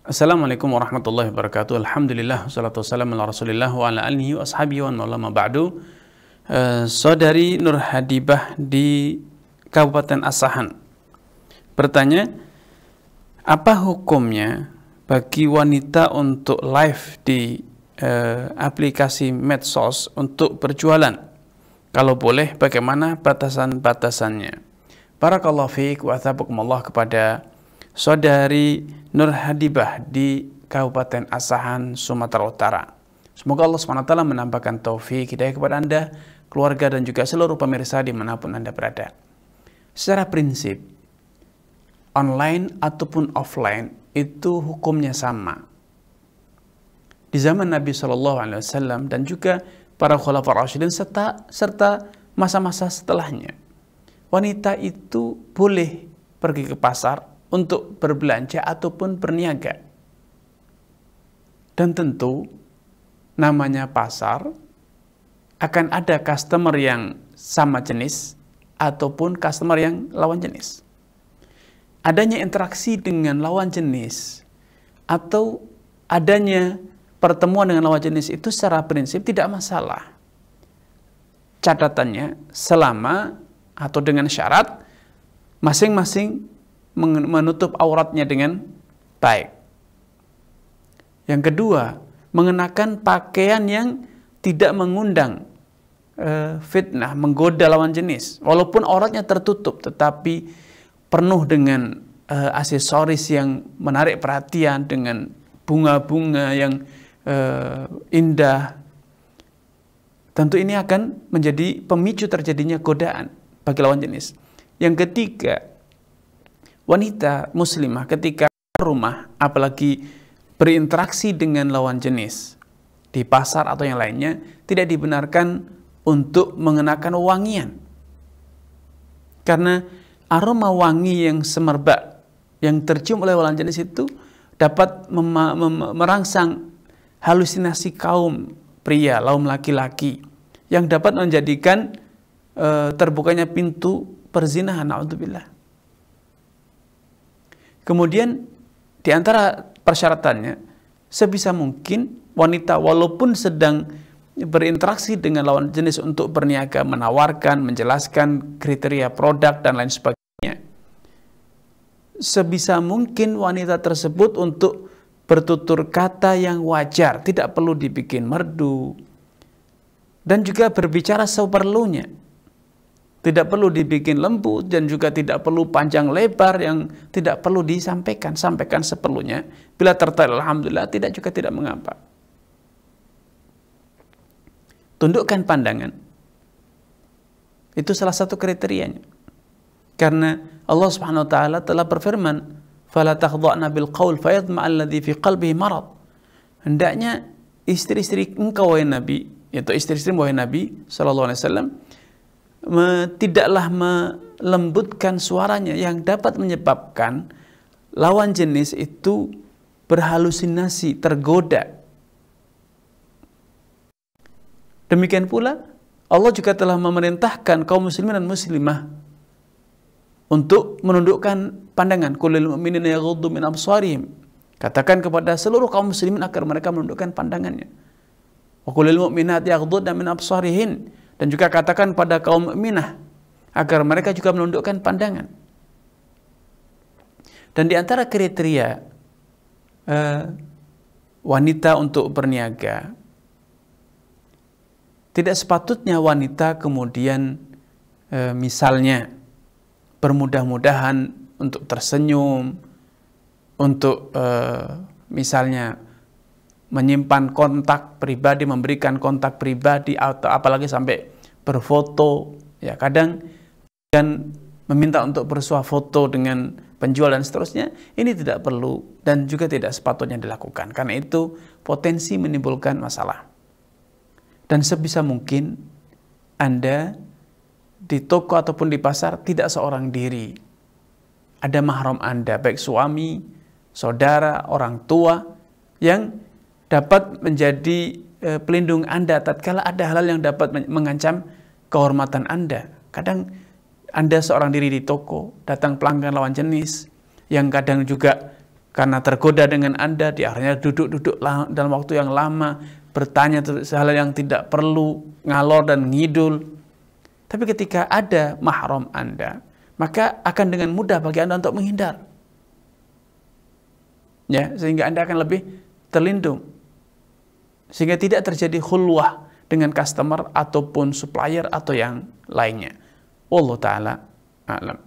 Assalamualaikum warahmatullahi wabarakatuh. Alhamdulillah, wassalatu wassalamu ala rasulillah wa ala alihi wa ashabihi wa ma'lama ba'du. Saudari Nur Hadibah di Kabupaten Asahan bertanya, apa hukumnya bagi wanita untuk live di aplikasi medsos untuk berjualan? Kalau boleh, bagaimana batasan-batasannya? Barakallahu fiik wa athabakumullah kepada Saudari Nur Hadibah di Kabupaten Asahan, Sumatera Utara. Semoga Allah SWT menambahkan taufik hidayah kepada Anda, keluarga, dan juga seluruh pemirsa dimanapun Anda berada. Secara prinsip, online ataupun offline itu hukumnya sama. Di zaman Nabi SAW dan juga para khulafaur rasyidin serta masa-masa setelahnya, wanita itu boleh pergi ke pasar untuk berbelanja ataupun berniaga. Dan tentu namanya pasar, akan ada customer yang sama jenis ataupun customer yang lawan jenis. Adanya interaksi dengan lawan jenis atau adanya pertemuan dengan lawan jenis itu secara prinsip tidak masalah. Catatannya selama atau dengan syarat masing-masing menutup auratnya dengan baik. Yang kedua, mengenakan pakaian yang tidak mengundang fitnah, menggoda lawan jenis. Walaupun auratnya tertutup, tetapi penuh dengan aksesoris yang menarik perhatian, dengan bunga-bunga yang indah. Tentu ini akan menjadi pemicu terjadinya godaan bagi lawan jenis. Yang ketiga, wanita muslimah ketika rumah, apalagi berinteraksi dengan lawan jenis di pasar atau yang lainnya, tidak dibenarkan untuk mengenakan wangian. Karena aroma wangi yang semerbak, yang tercium oleh lawan jenis itu dapat merangsang halusinasi kaum pria, kaum laki-laki, yang dapat menjadikan terbukanya pintu perzinahan, na'udzubillah. Kemudian di antara persyaratannya, sebisa mungkin wanita walaupun sedang berinteraksi dengan lawan jenis untuk berniaga, menawarkan, menjelaskan kriteria produk dan lain sebagainya, sebisa mungkin wanita tersebut untuk bertutur kata yang wajar, tidak perlu dibikin merdu, dan juga berbicara seperlunya. Tidak perlu dibikin lembut dan juga tidak perlu panjang lebar yang tidak perlu disampaikan. Sampaikan seperlunya. Bila tertarik, alhamdulillah, tidak juga tidak mengapa. Tundukkan pandangan. Itu salah satu kriterianya. Karena Allah Subhanahu wa taala telah berfirman, "Fala takhdha'na bil qaul fayatma'a alladhi fi qalbihi marad." Hendaknya istri-istri engkau wahai Nabi, yaitu istri-istri wahai Nabi sallallahu alaihi wasallam, tidaklah melembutkan suaranya yang dapat menyebabkan lawan jenis itu berhalusinasi, tergoda. Demikian pula Allah juga telah memerintahkan kaum muslimin dan muslimah untuk menundukkan pandangan. Qulil mu'minina yaghuddu min absarihim. Katakan kepada seluruh kaum muslimin agar mereka menundukkan pandangannya. Wa qulil mu'minati yaghuddna min absarihin. Dan juga katakan pada kaum mukminah agar mereka juga menundukkan pandangan. Dan di antara kriteria wanita untuk berniaga, tidak sepatutnya wanita kemudian misalnya bermudah-mudahan untuk tersenyum, untuk misalnya menyimpan kontak pribadi, memberikan kontak pribadi, atau apalagi sampai berfoto, ya kadang dan meminta untuk bersuah foto dengan penjual dan seterusnya. Ini tidak perlu dan juga tidak sepatutnya dilakukan, karena itu potensi menimbulkan masalah. Dan sebisa mungkin Anda di toko ataupun di pasar tidak seorang diri, ada mahram Anda, baik suami, saudara, orang tua, yang dapat menjadi pelindung Anda tatkala ada hal-hal yang dapat mengancam kehormatan Anda. Kadang Anda seorang diri di toko, datang pelanggan lawan jenis, yang kadang juga karena tergoda dengan Anda, di akhirnya duduk-duduk dalam waktu yang lama, bertanya hal yang tidak perlu, ngalor dan ngidul. Tapi ketika ada mahram Anda, maka akan dengan mudah bagi Anda untuk menghindar. Ya, sehingga Anda akan lebih terlindung. Sehingga tidak terjadi khulwah dengan customer ataupun supplier atau yang lainnya. Wallahu ta'ala a'lam.